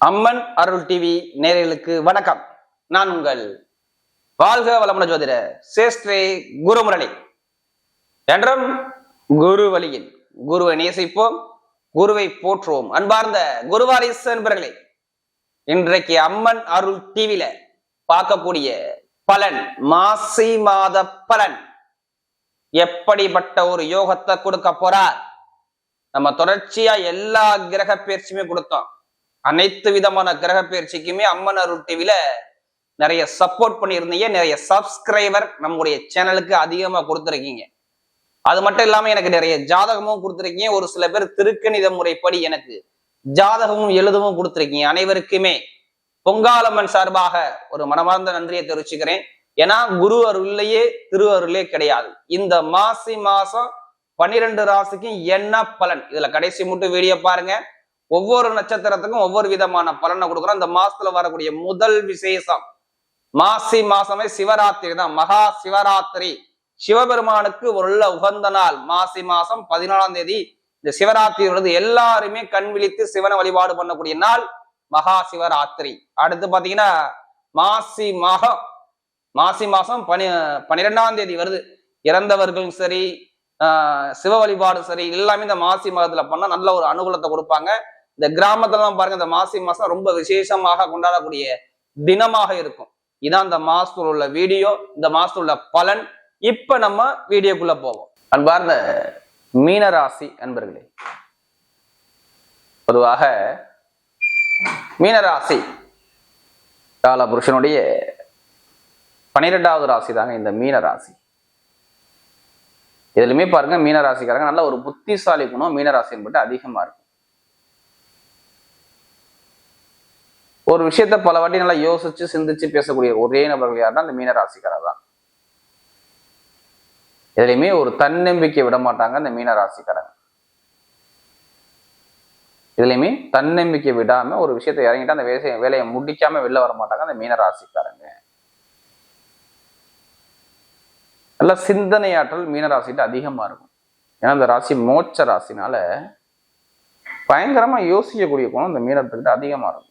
அம்மன் அருள் TV நேயர்களுக்கு வணக்கம். நான் உங்கள் வாழ்க வளமுடன் ஜோதிட சேஷ்டே குருமுரளி. என்றும் குரு வழியில் குருவை நேசிப்போம், குருவை போற்றுவோம். அன்பார்ந்த குருவாரிசு என்பர்களே, இன்றைக்கு அம்மன் அருள் டிவில பார்க்கக்கூடிய பலன், மாசி மாத பலன் எப்படிப்பட்ட ஒரு யோகத்தை கொடுக்க போறார். நம்ம தொடர்ச்சியா எல்லா கிரக பயிற்சியுமே கொடுத்தோம். அனைத்து விதமான கிரக பயிற்சிக்குமே அம்மன் அருள் டிவில நிறைய சப்போர்ட் பண்ணியிருந்தீங்க. நிறைய சப்ஸ்கிரைபர் நம்முடைய சேனலுக்கு அதிகமா கொடுத்துருக்கீங்க. அது மட்டும் இல்லாம எனக்கு நிறைய ஜாதகமும் கொடுத்துருக்கீங்க. ஒரு சில பேர் திருக்கணித முறைப்படி எனக்கு ஜாதகமும் எழுதவும் கொடுத்துருக்கீங்க. அனைவருக்குமே பொங்காலம்மன் சார்பாக ஒரு மனமார்ந்த நன்றியை தெரிவிச்சுக்கிறேன். ஏன்னா குரு அருள்லையே திரு அருளே கிடையாது. இந்த மாசி மாசம் 12 ராசிக்கும் என்ன பலன், இதுல கடைசி மட்டும் வீடியோ பாருங்க. ஒவ்வொரு நட்சத்திரத்துக்கும் ஒவ்வொரு விதமான பலனை கொடுக்குறோம். இந்த மாசத்துல வரக்கூடிய முதல் விசேஷம், மாசி மாசமே சிவராத்திரி தான், மகா சிவராத்திரி. சிவபெருமானுக்கு ஒரு உகந்த நாள். மாசி மாசம் 14ஆம் தேதி இந்த சிவராத்திரி உள்ளது. எல்லாருமே கண் விழித்து சிவனை வழிபாடு பண்ணக்கூடிய நாள் மகா சிவராத்திரி. அடுத்து பாத்தீங்கன்னா மாசி மாசம் 12ஆம் தேதி வருது. இறந்தவர்களும் சரி, சிவ வழிபாடு சரி, எல்லாமே இந்த மாசி மாதத்துல பண்ணா நல்ல ஒரு அனுகூலத்தை கொடுப்பாங்க. இந்த கிராமத்துலாம் பாருங்க, இந்த மாசி மாசம் ரொம்ப விசேஷமாக கொண்டாடக்கூடிய தினமாக இருக்கும். இதான் இந்த மாசத்துல உள்ள வீடியோ, இந்த மாசத்துல உள்ள பலன். இப்ப நம்ம வீடியோக்குள்ள போவோம். அன்பார்ந்த மீனராசி அன்பர்களே, பொதுவாக மீனராசி கால புருஷனுடைய 12வது ராசி தாங்க இந்த மீனராசி. இதுலயுமே பாருங்க, மீனராசிக்காரங்க நல்ல ஒரு புத்திசாலி குணம் மீனராசி என்பது அதிகமா இருக்கும். ஒரு விஷயத்த பல வாட்டி நல்லா யோசிச்சு சிந்திச்சு பேசக்கூடிய ஒரே நபர்கள் யாருன்னா அந்த மீனராசிக்காரர் தான். இதுலயுமே ஒரு தன்னம்பிக்கை விட மாட்டாங்க அந்த மீனராசிக்காரங்க. இதுலயுமே தன்னம்பிக்கை விடாம ஒரு விஷயத்தை இறங்கிட்டு அந்த வேலையை முடிக்காம வெளில வர மாட்டாங்க அந்த மீனராசிக்காரங்க. நல்ல சிந்தனையாற்றல் மீனராசிட்டு அதிகமா இருக்கும். ஏன்னா இந்த ராசி மோட்ச ராசினால பயங்கரமா யோசிக்கக்கூடிய குணம் இந்த மீனத்துக்கிட்ட அதிகமா இருக்கும்.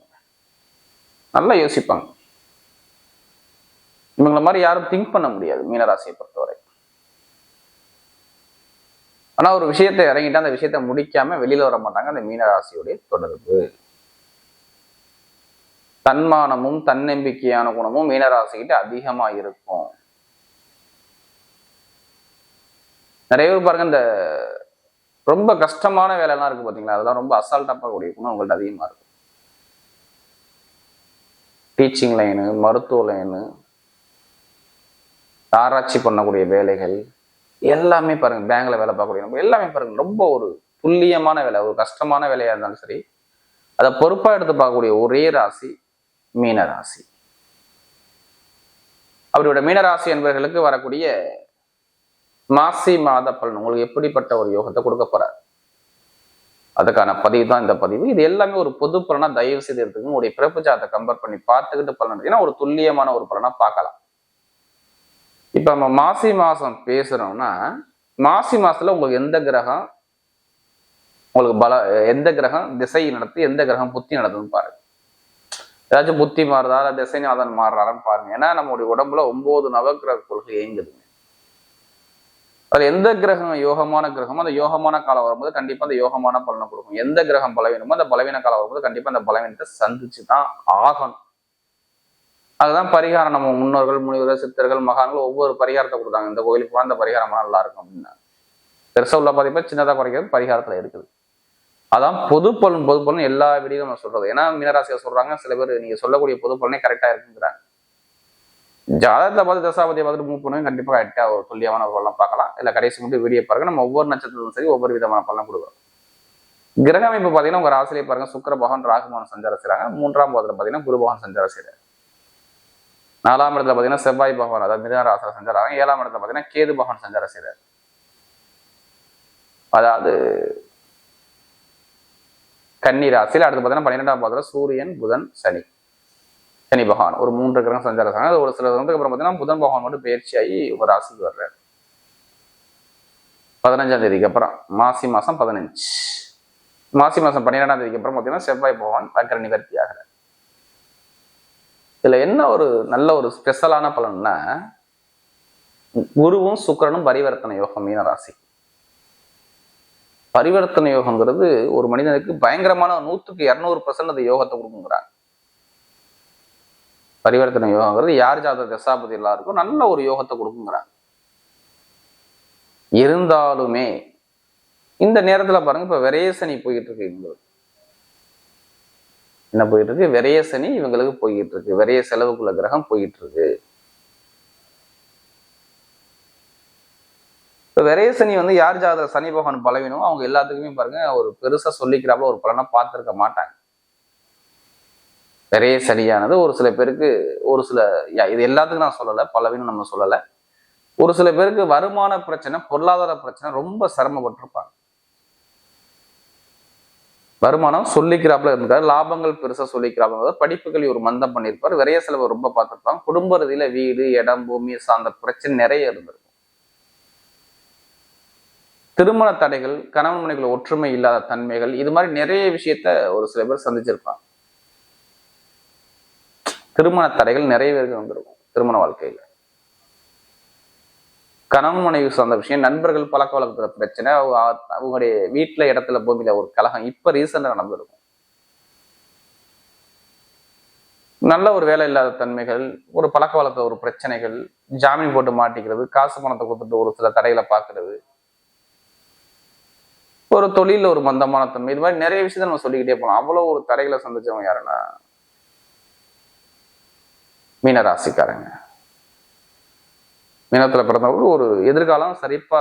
நல்லா யோசிப்பாங்க. இவங்களை மாதிரி யாரும் திங்க் பண்ண முடியாது மீனராசியை பொறுத்தவரை. ஆனா ஒரு விஷயத்தை இறங்கிட்டு அந்த விஷயத்தை முடிக்காம வெளியில வர மாட்டாங்க அந்த மீனராசியுடைய தொடர்பு. தன்மானமும் தன்னம்பிக்கையான குணமும் மீனராசிக்கிட்ட அதிகமா இருக்கும். நிறைய பேர் பாருங்க, இந்த ரொம்ப கஷ்டமான வேலைலாம் இருக்கு பாத்தீங்களா, அதெல்லாம் ரொம்ப அசால்ட்டா பார்க்கக்கூடிய குணம் உங்கள்ட்ட அதிகமா இருக்கும். டீச்சிங் லைனு, மருத்துவ லைனு, ஆராய்ச்சி பண்ணக்கூடிய வேலைகள் எல்லாமே பாருங்க, பேங்க்ல வேலை பார்க்கக்கூடிய எல்லாமே பாருங்க ரொம்ப ஒரு துல்லியமான வேலை. ஒரு கஷ்டமான வேலையா இருந்தாலும் சரி, அதை பொறுப்பா எடுத்து பார்க்கக்கூடிய ஒரே ராசி மீனராசி. அவருடைய மீனராசி என்பவர்களுக்கு வரக்கூடிய மாசி மாத பலன் உங்களுக்கு எப்படிப்பட்ட ஒரு யோகத்தை கொடுக்க போறார், அதுக்கான பதிவு தான் இந்த பதிவு. இது எல்லாமே ஒரு பொது பலனா தயவு செய்து எடுத்துக்கணும். உங்களுடைய பிறப்பு ஜாதத்தை கம்பேர் பண்ணி பார்த்துக்கிட்டு பலன், ஏன்னா ஒரு துல்லியமான ஒரு பலனா பார்க்கலாம். இப்ப நம்ம மாசி மாசம் பேசுறோம்னா, மாசி மாசத்துல உங்களுக்கு எந்த கிரகம் உங்களுக்கு எந்த கிரகம் திசை நடத்து, எந்த கிரகம் புத்தி நடத்துன்னு பாருங்க. ஏதாச்சும் புத்தி மாறுதா, திசைநாதன் மாறுறாருன்னு பாருங்க. ஏன்னா நம்மளுடைய உடம்புல 9 நவகிரக கொள்கை இயங்குதுங்க. அது எந்த கிரகம் யோகமான கிரகமோ அந்த யோகமான காலம் வரும்போது கண்டிப்பா அந்த யோகமான பலனை கொடுக்கும். எந்த கிரகம் பலவீனமோ அந்த பலவீன காலம் வரும்போது கண்டிப்பா அந்த பலவீனத்தை சந்திச்சுதான் ஆகணும். அதுதான் பரிகாரம். நம்ம முன்னோர்கள், முனிவர்கள், சித்தர்கள், மகான்கள் ஒவ்வொரு பரிகாரத்தை கொடுத்தாங்க. இந்த கோயிலுக்கு போனா அந்த பரிகாரமா நல்லா இருக்கும் அப்படின்னா, பெருசா உள்ள பாதிப்பா சின்னதா குறைக்கிறது பரிகாரத்துல இருக்குது. அதான் பொது பலன் எல்லா வீடியும் நம்ம சொல்றது. ஏன்னா மீனராசியை சொல்றாங்க சில பேர், நீங்க சொல்லக்கூடிய பொது பலனே கரெக்டா இருக்குங்கிறாங்க. ஜாதகத்தை பார்த்து தசாபதியை பார்த்துட்டு மூவ் பண்ணுங்க, கண்டிப்பாக கரெக்டா ஒரு துல்லியமான ஒரு பலன் பார்க்கலாம். இல்லை கடைசி மட்டும் வீடியோ பாருங்க. நம்ம ஒவ்வொரு நட்சத்திரத்திலும் சரி ஒவ்வொரு விதமான பலன் கொடுக்குறோம். கிரக அமைப்பு பார்த்தீங்கன்னா உங்க ராசிலே பாருங்க, சுக்கிர பகவான் ராகுமான் சஞ்சாரம் செய்றாங்க. 3ஆம் பாதத்துல பார்த்தீங்கன்னா குரு பகவான் சஞ்சாரம் செய்றாரு. 4ஆம் இடத்துல பார்த்தீங்கன்னா செவ்வாய் பகவான், அதாவது மிதுன ராசியில சஞ்சாரம். 7ஆம் இடத்துல பார்த்தீங்கன்னா கேது பகவான் சஞ்சாரம் செய்றாரு. அதாவது கன்னி ராசியில. அடுத்து பார்த்தீங்கன்னா 12ஆம் பாதத்துல சூரியன், புதன், சனி பகவான் ஒரு 3 கிரகம் சஞ்சாரம். அது ஒரு சில வந்து அப்புறம் பார்த்தீங்கன்னா புதன் பகவான் மட்டும் பயிற்சியாகி ஒரு ராசிக்கு வர்றாரு 15ஆம் தேதிக்கு அப்புறம், மாசி மாசம் 15. மாசி மாசம் 12ஆம் தேதிக்கு அப்புறம் பார்த்தீங்கன்னா செவ்வாய் பகவான் வக்ர நிவர்த்தி ஆகிறார். இதுல என்ன ஒரு நல்ல ஒரு ஸ்பெஷலான பலன்னா, குருவும் சுக்கிரனும் பரிவர்த்தனை யோகம் மீன ராசி. பரிவர்த்தனை யோகங்கிறது ஒரு மனிதனுக்கு பயங்கரமான 100க்கு 200% அந்த யோகத்தை கொடுக்குங்கிறாங்க. பரிவர்த்தனை யோகங்கிறது யார் ஜாதக தசாபதி எல்லாருக்கும் நல்ல ஒரு யோகத்தை கொடுக்குங்கிறாங்க. இருந்தாலுமே இந்த நேரத்துல பாருங்க, இப்ப விரயசனி போயிட்டு இருக்கு. இவங்களுக்கு என்ன போயிட்டு இருக்கு? விரயசனி இவங்களுக்கு போயிட்டு இருக்கு. விரைய செலவுக்குள்ள கிரகம் போயிட்டு இருக்கு. இப்ப விரயசனி யார் ஜாதக சனி பகவான் பலவீனமோ அவங்க எல்லாத்துக்குமே பாருங்க ஒரு பெருசா சொல்லிக்கிறாப்புல ஒரு பலனா பார்த்திருக்க மாட்டாங்க. விரைய சனியானது ஒரு சில பேருக்கு ஒரு சில, இது எல்லாத்துக்கும் நான் சொல்லலை, பலவீனம் நம்ம சொல்லலை. ஒரு சில பேருக்கு வருமான பிரச்சனை, பொருளாதார பிரச்சனை ரொம்ப சிரமப்பட்டிருப்பாங்க. வருமானம் சொல்லிக்கிறாப்புல இருந்திருக்காரு, லாபங்கள் பெருசா சொல்லிக்கிறாப்புல, படிப்புகள் ஒரு மந்தம் பண்ணியிருப்பார், விரைய செலவு ரொம்ப பார்த்துருப்பாங்க. குடும்ப ரீதியில வீடு, இடம், பூமி சார்ந்த பிரச்சனை நிறைய இருந்திருக்கும். திருமண தடைகள், கணவன் மனைவிகள் ஒற்றுமை இல்லாத தன்மைகள், இது மாதிரி நிறைய விஷயத்த ஒரு சில பேர் சந்திச்சிருப்பாங்க. திருமண தடைகள் நிறைய பேருக்கு வந்திருக்கும். திருமண வாழ்க்கையில கணவன் மனைவி சார்ந்த விஷயம், நண்பர்கள் பழக்க வழக்கத்துல பிரச்சனை, அவங்களுடைய வீட்டுல இடத்துல பூமியில ஒரு கலகம் இப்ப ரீசெண்டா நடந்திருக்கும். நல்ல ஒரு வேலை இல்லாத தன்மைகள், ஒரு பழக்க வழக்க ஒரு பிரச்சனைகள், ஜாமீன் போட்டு மாட்டிக்கிறது, காசு பணத்தை கொடுத்துட்டு ஒரு சில தடைகளை பார்க்கறது, ஒரு தொழில ஒரு மந்தமான தன்மை, இது மாதிரி நிறைய விஷயத்த நம்ம சொல்லிக்கிட்டே போகலாம். அவ்வளவு ஒரு தடைகளை சந்திச்சவங்க யாருன்னா மீனராசிக்காரங்க. மீனத்துல பிறந்தவங்க ஒரு எதிர்காலம் சரிப்பா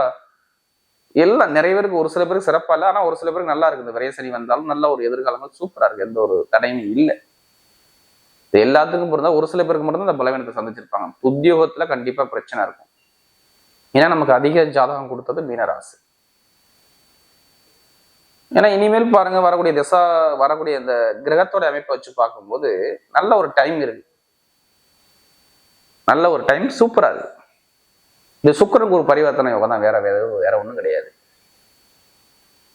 எல்லாம் நிறைய பேருக்கு, ஒரு சில பேருக்கு சிறப்பா இல்லை, ஆனா ஒரு சில பேருக்கு நல்லா இருக்குது. விரைய சனி வந்தாலும் நல்ல ஒரு எதிர்காலங்கள் சூப்பரா இருக்கு, எந்த ஒரு தடையும் இல்லை. இது எல்லாத்துக்கும் பிறந்தா ஒரு சில பேருக்கு மட்டும் இந்த பலவீனத்தை சந்திச்சிருப்பாங்க. உத்தியோகத்துல கண்டிப்பா பிரச்சனை இருக்கும். ஏன்னா நமக்கு அதிக ஜாதகம் கொடுத்தது மீனராசி. ஏன்னா இனிமேல் பாருங்க, வரக்கூடிய இந்த கிரகத்தோட அமைப்பை வச்சு பார்க்கும்போது நல்ல ஒரு டைம் இருக்கு, நல்ல ஒரு டைம் சூப்பரா இருக்கு. இந்த சுக்கிரனுக்கு ஒரு பரிவர்த்தனை யோகம் தான், வேற ஒண்ணும் கிடையாது.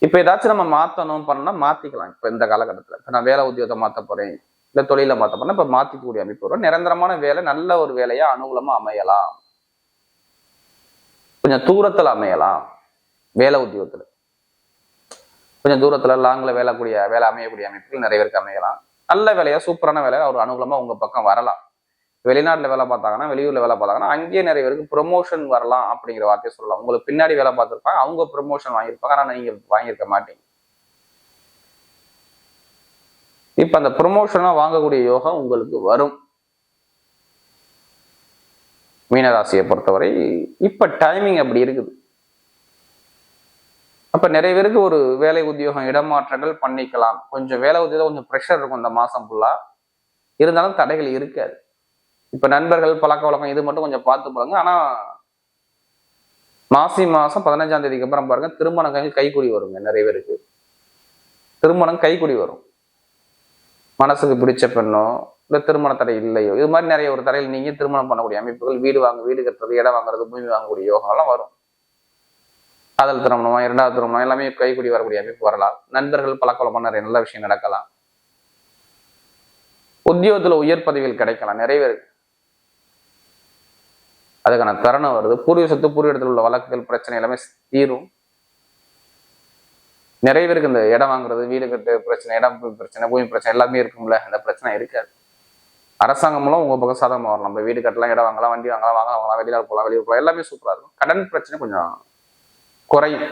இப்ப ஏதாச்சும் நம்ம மாத்தணும் பண்ணா மாத்திக்கலாம். இப்ப இந்த காலகட்டத்துல இப்ப நான் வேலை உத்தியோகத்தை மாத்த போறேன், இல்ல தொழில மாத்த போறேன், இப்ப மாத்திக்கக்கூடிய அமைப்பு வரும். நிரந்தரமான வேலை, நல்ல ஒரு வேலையா அனுகூலமா அமையலாம், கொஞ்சம் தூரத்துல அமையலாம். வேலை உத்தியோகத்துல கொஞ்சம் தூரத்துல லாங்ல வேலை அமையக்கூடிய அமைப்புகள் நிறைய பேருக்கு அமையலாம். நல்ல வேலையா சூப்பரான வேலையா ஒரு அனுகூலமா உங்க பக்கம் வரலாம். வெளிநாட்டுல வேலை பார்த்தாங்கன்னா, வெளியூர்ல வேலை பார்த்தாங்கன்னா அங்கேயே நிறைய பேருக்கு ப்ரொமோஷன் வரலாம் அப்படிங்கிற வார்த்தையை சொல்லலாம். உங்களுக்கு பின்னாடி வேலை பார்த்துருப்பாங்க, அவங்க ப்ரொமோஷன் வாங்கியிருப்பாங்க, ஆனா நீங்க வாங்கியிருக்க மாட்டீங்க. இப்ப அந்த ப்ரொமோஷனா வாங்கக்கூடிய யோகம் உங்களுக்கு வரும். மீனராசியை பொறுத்தவரை இப்ப டைமிங் அப்படி இருக்குது. அப்ப நிறைய பேருக்கு ஒரு வேலை உத்தியோகம் இடமாற்றங்கள் பண்ணிக்கலாம். கொஞ்சம் வேலை உத்தியோகம் கொஞ்சம் ப்ரெஷர் இருக்கும் இந்த மாசம் ஃபுல்லா, இருந்தாலும் தடைகள் இருக்காது. இப்ப நண்பர்கள் பழக்க வழக்கம் இது மட்டும் கொஞ்சம் பார்த்து போடுங்க. ஆனா மாசி மாசம் 15ஆம் தேதிக்கு அப்புறம் பாருங்க, திருமணங்கள் கைக்குடி வருங்க. நிறைய பேருக்கு திருமணம் கைக்குடி வரும். மனசுக்கு பிடிச்ச பெண்ணோ இல்ல திருமண தடை இல்லையோ, இது மாதிரி நிறைய ஒரு தடையில் நீங்க திருமணம் பண்ணக்கூடிய அமைப்புகள், வீடு கட்டுறது, இடம் வாங்குறது, பூமி வாங்கக்கூடிய யோகம் எல்லாம் வரும். காதல் திருமணமா, 2வது திருமணம் எல்லாமே கைக்குடி வரக்கூடிய அமைப்பு வரலாம். நண்பர்கள் பழக்க வழக்கம் நிறைய நல்ல விஷயம் நடக்கலாம். உத்தியோகத்துல உயர் பதவிகள் கிடைக்கலாம் நிறைய பேருக்கு. அதுக்கான தருணம் வருது. பூர்வீக சொத்து, பூர்வ இடத்துல உள்ள வழக்குகள் பிரச்சனை எல்லாமே தீரும். நிறைய பேருக்கு இந்த இடம் வாங்குறது, வீடு கட்டு பிரச்சனை, இடம் பிரச்சனை, பூமி பிரச்சனை எல்லாமே இருக்கும்ல, அந்த பிரச்சனை இருக்காது. அரசாங்கம் மூலம் உங்க பக்கம் சாதகமா வரும். நம்ம வீடு கட்டலாம், இடம் வாங்கலாம், வண்டி வாங்கலாம், வெளியூர் போகலாம், எல்லாமே சூப்பரா இருக்கும். கடன் பிரச்சனை கொஞ்சம் குறையும்.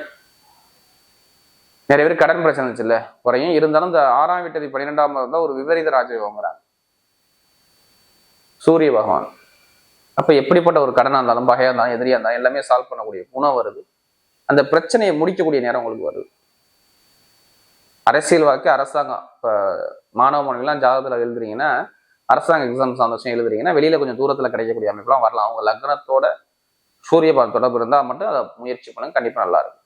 நிறைய பேர் கடன் பிரச்சனை இருந்துச்சுல்ல, குறையும். இருந்தாலும் இந்த 6ஆம் வீட்டதி 12ஆம் தான் ஒரு விபரீத ராஜயோகங்கிறாங்க சூரிய பகவான். அப்ப எப்படிப்பட்ட ஒரு கடனா இருந்தாலும், பகையா இருந்தாலும், எதிரியா இருந்தாலும் எல்லாமே சால்வ் பண்ணக்கூடிய குணம் வருது. அந்த பிரச்சனையை முடிக்கக்கூடிய நேரம் உங்களுக்கு வருது. அரசியல் வாழ்க்கை, அரசாங்கம், இப்ப மாணவ மாணவிகள்லாம் ஜாதகத்துல எழுதுறீங்கன்னா, அரசாங்க எக்ஸாம் சார்ந்த எழுதுறீங்கன்னா, வெளியில கொஞ்சம் தூரத்துல கிடைக்கக்கூடிய அமைப்புலாம் வரலாம். அவங்க லக்னத்தோட சூரிய பகவான் தொடர்பு இருந்தா மட்டும் அதை முயற்சி பண்ணுங்க, கண்டிப்பா நல்லா இருக்கும்.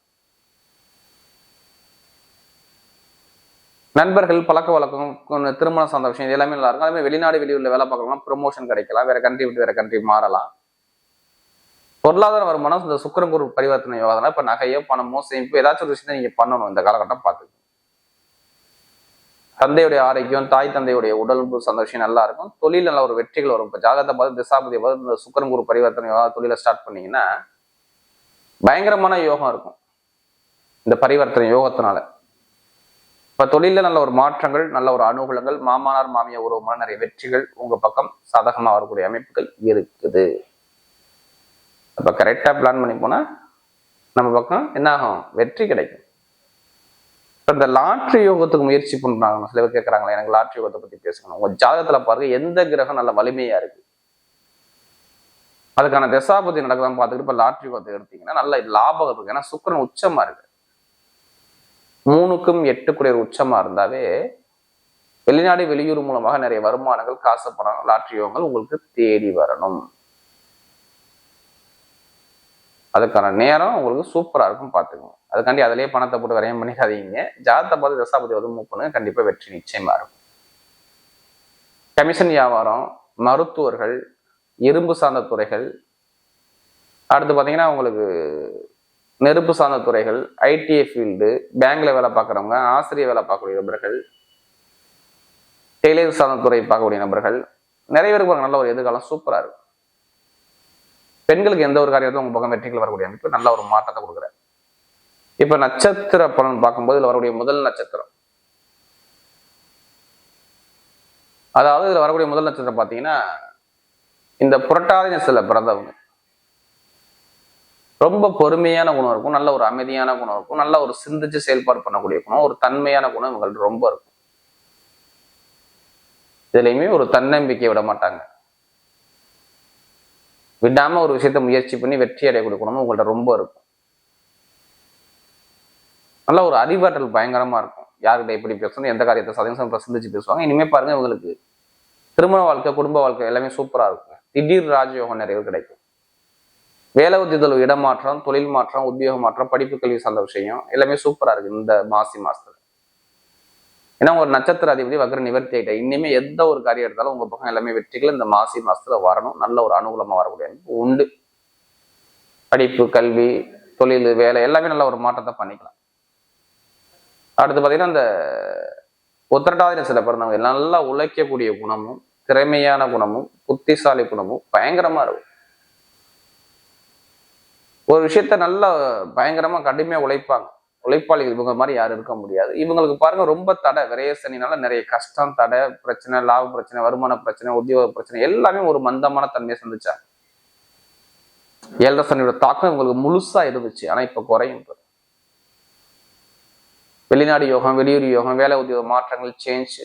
நண்பர்கள் பழக்க வழக்கம், திருமணம் சார்ந்த விஷயம் இது எல்லாமே நல்லா இருக்கும். அதே மாதிரி வெளிநாடு வெளியூர்ல வேலை பார்க்கலாம், ப்ரொமோஷன் கிடைக்கலாம், வேற கண்ட்ரி விட்டு வேற கண்ட்ரி மாறலாம். பொருளாதார வருமானம் இந்த சுக்கிரன் குரு பரிவர்த்தனை யோகா. இப்ப நகையோ பணமோ சேமிப்பு ஏதாச்சும் ஒரு விஷயத்தை நீங்க பண்ணணும் இந்த காலகட்டம் பார்த்து. தந்தையுடைய ஆரோக்கியம், தாய் தந்தையுடைய உடம்பு சந்தோஷம் நல்லா இருக்கும். தொழில் நல்ல ஒரு வெற்றிகள் வரும். இப்போ ஜாதகத்தை பார்த்து திசாபதி பார்த்து இந்த சுக்கிரன் குரு பரிவர்த்தனை தொழிலை ஸ்டார்ட் பண்ணீங்கன்னா பயங்கரமான யோகம் இருக்கும் இந்த பரிவர்த்தனை யோகத்தினால. இப்ப தொழில நல்ல ஒரு மாற்றங்கள், நல்ல ஒரு அனுகூலங்கள், மாமனார் மாமியார் உறவுமான நிறைய வெற்றிகள் உங்க பக்கம் சாதகமா வரக்கூடிய அமைப்புகள் இருக்குது. அப்ப கரெக்டா பிளான் பண்ணி போனா நம்ம பக்கம் என்ன ஆகும்? வெற்றி கிடைக்கும். இந்த லாட்ரி யோகத்துக்கு முயற்சி பண்றாங்க. சில பேர் கேட்கறாங்களா, எனக்கு லாட்ரி யோகத்தை பத்தி பேசணும். உங்க ஜாதகத்துல பாருங்க எந்த கிரகம் நல்ல வலிமையா இருக்கு, அதுக்கான தசாபதி நடக்குதான்னு பார்த்துக்கிட்டு இப்ப லாட்ரி யோகத்தை எடுத்தீங்கன்னா நல்ல லாபம் இருக்கு. ஏன்னா சுக்கிரன் உச்சமா இருக்கு. 3க்கும் 8 உச்சமா இருந்தாவே வெளிநாடு வெளியூர் மூலமாக நிறைய வருமானங்கள், காசு, பணம், லாட்ரி யோகங்கள் உங்களுக்கு தேடி வரணும். அதுக்கான நேரம் உங்களுக்கு சூப்பரா இருக்கும், பாத்துக்கோங்க. அதுக்காண்டி அதிலேயே பணத்தை போட்டு வரையம் பண்ணிக்காதீங்க. ஜாதகத்தை பார்த்து தசாபதி வந்து மூவ் பண்ணுங்க, கண்டிப்பா வெற்றி நிச்சயமா இருக்கும். கமிஷன் வியாபாரம், மருத்துவர்கள், இரும்பு சார்ந்த துறைகள், அடுத்து பாத்தீங்கன்னா உங்களுக்கு நெருப்பு சார்ந்த துறைகள், ஐடிஐ ஃபீல்டு, பேங்க்ல வேலை பார்க்குறவங்க, ஆசிரியர் வேலை பார்க்கக்கூடிய நபர்கள், டெய்லர் சார்ந்த துறை பார்க்கக்கூடிய நபர்கள் நிறைய பேருக்கு நல்ல ஒரு எதிர்காலம் சூப்பரா இருக்கும். பெண்களுக்கு எந்த ஒரு காரியத்தும் உங்க பக்கம் வெற்றிகள் வரக்கூடிய அமைப்பு நல்ல ஒரு மாற்றத்தை கொடுக்குறாரு. இப்ப நட்சத்திர பலன் பார்க்கும்போது இதுல வரக்கூடிய முதல் நட்சத்திரம், அதாவது இதுல வரக்கூடிய முதல் நட்சத்திரம் பாத்தீங்கன்னா இந்த புரட்டாதி நட்சத்திரத்துல பிறந்தவங்க ரொம்ப பொறுமையான குணம் இருக்கும், நல்ல ஒரு அமைதியான குணம் இருக்கும், நல்ல ஒரு சிந்திச்சு செயல்பாடு பண்ணக்கூடிய குணம், ஒரு தன்மையான குணம் இவங்கள்ட்ட ரொம்ப இருக்கும். இதுலயுமே ஒரு தன்னம்பிக்கையை விட மாட்டாங்க. விடாம ஒரு விஷயத்த முயற்சி பண்ணி வெற்றி அடையக்கூடிய குணமும் உங்கள்ட்ட ரொம்ப இருக்கும். நல்ல ஒரு அறிவாற்றல் பயங்கரமா இருக்கும். யார்கிட்ட எப்படி பேசணும், எந்த காரியத்தை சதவீதம் சிந்திச்சு பேசுவாங்க. இனிமே பாருங்க இவங்களுக்கு திருமண வாழ்க்கை, குடும்ப வாழ்க்கை எல்லாமே சூப்பரா இருக்கும். திடீர் ராஜயோகம் நிறைய கிடைக்கும். வேலை உத்தியத்தில் இடமாற்றம், தொழில் மாற்றம், உத்தியோக மாற்றம், படிப்பு கல்வி சார்ந்த விஷயம் எல்லாமே சூப்பரா இருக்கு இந்த மாசத்துல. ஏன்னா ஒரு நட்சத்திர அதிபதி வக்ர நிவர்த்தி ஆகிட்ட இனிமே எந்த ஒரு காரியம் எடுத்தாலும் உங்க பக்கம் எல்லாமே வெற்றிகள் இந்த மாசத்துல வரணும். நல்ல ஒரு அனுகூலமா வரக்கூடிய உண்டு. படிப்பு, கல்வி, தொழில், வேலை எல்லாமே நல்ல ஒரு மாற்றத்தை பண்ணிக்கலாம். அடுத்து பாத்தீங்கன்னா இந்த உத்திரட்டாதி சில பிறந்தவங்க நல்லா உழைக்கக்கூடிய குணமும், திறமையான குணமும், புத்திசாலி குணமும் பயங்கரமா இருக்கும். ஒரு விஷயத்த நல்லா பயங்கரமா கடுமையா உழைப்பாங்க. உழைப்பாளிகள் இவங்க மாதிரி யாரும் இருக்க முடியாது. இவங்களுக்கு பாருங்க ரொம்ப தடை, விரைய சனினால நிறைய கஷ்டம், தடை, பிரச்சனை, லாப பிரச்சனை, வருமான பிரச்சனை, உத்தியோக பிரச்சனை எல்லாமே ஒரு மந்தமான தன்மையை சந்திச்சாங்க. 7 சனியோட தாக்கம் இவங்களுக்கு முழுசா இருந்துச்சு. ஆனா இப்ப குறையும். வெளிநாடு யோகம், வெளியூர் யோகம், வேலை உத்தியோக மாற்றங்கள், சேஞ்ச்,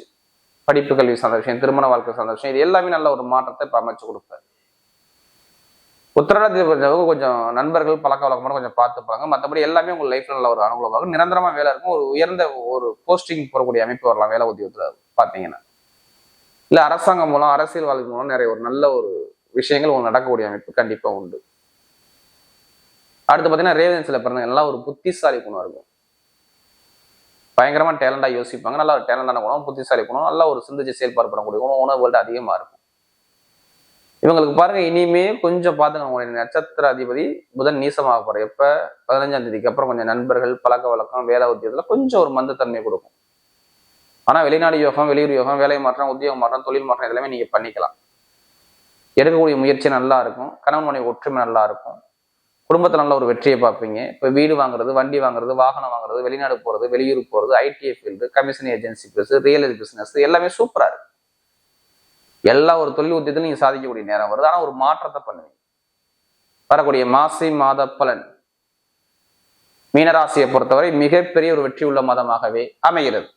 படிப்பு கல்வி சந்தோஷம், திருமண வாழ்க்கை சந்தோஷம், இது எல்லாமே நல்ல ஒரு மாற்றத்தை இப்ப அமைச்சு கொடுப்பாரு. உத்திரட்டாதி கொஞ்சம் நண்பர்கள் பழக்க வழக்கமான கொஞ்சம் பார்த்துப்பாங்க. மற்றபடி எல்லாமே உங்க லைஃப்ல நல்ல ஒரு அனுகூலமாகும். நிரந்தரமா வேலை இருக்கும். ஒரு உயர்ந்த ஒரு போஸ்டிங் போறக்கூடிய அமைப்பு வரலாம் வேலை உத்தியோகத்துல பாத்தீங்கன்னா. இல்ல அரசாங்கம் மூலம், அரசியல் வாழ்க்கை மூலம் நிறைய ஒரு நல்ல ஒரு விஷயங்கள் உங்களுக்கு நடக்கக்கூடிய அமைப்பு கண்டிப்பா உண்டு. அடுத்து பாத்தீங்கன்னா ரேவதியில பிறந்த எல்லாம் ஒரு புத்திசாலி குணம் இருக்கும். பயங்கரமா டேலண்டா யோசிப்பாங்க. நல்ல ஒரு டேலண்டான குணம், புத்திசாலி குணம், நல்ல ஒரு சிந்திச்சு செயல்பாடு பண்ணக்கூடிய குணம் உணவுகள்ட்ட அதிகமா இருக்கும். இவங்களுக்கு பாருங்க இனிமே கொஞ்சம் பாத்துங்க, உங்களுடைய நட்சத்திர அதிபதி புதன் நீசமாக போற எப்ப 15ஆம் தேதிக்கு அப்புறம் கொஞ்சம் நண்பர்கள், பழக்க வழக்கம், வேலை உத்தியோகத்துல கொஞ்சம் ஒரு மந்தத்தன்மை கொடுக்கும். ஆனா வெளிநாடு யோகம், வெளியூர் யோகம், வேலை மாற்றம், உத்தியோக மாற்றம், தொழில் மாற்றம் இதெல்லாமே நீங்க பண்ணிக்கலாம். எடுக்கக்கூடிய முயற்சி நல்லா இருக்கும். கணவன் மனைவி ஒற்றுமை நல்லா இருக்கும். குடும்பத்துல நல்ல ஒரு வெற்றியை பார்ப்பீங்க. இப்ப வீடு வாங்குறது, வண்டி வாங்குறது, வாகனம் வாங்குறது, வெளிநாடு போறது, வெளியூர் போறது, ITI field, commission agency business, real estate business எல்லாமே சூப்பரா இருக்கு. எல்லா ஒரு தொழில் உத்தியத்திலும் நீங்க சாதிக்கக்கூடிய நேரம் வருது. ஆனா ஒரு மாற்றத்தை பண்ணுவீங்க. வரக்கூடிய மாசி மாத பலன் மீனராசியை பொறுத்தவரை மிகப்பெரிய ஒரு வெற்றி உள்ள மாதமாகவே அமைகிறது.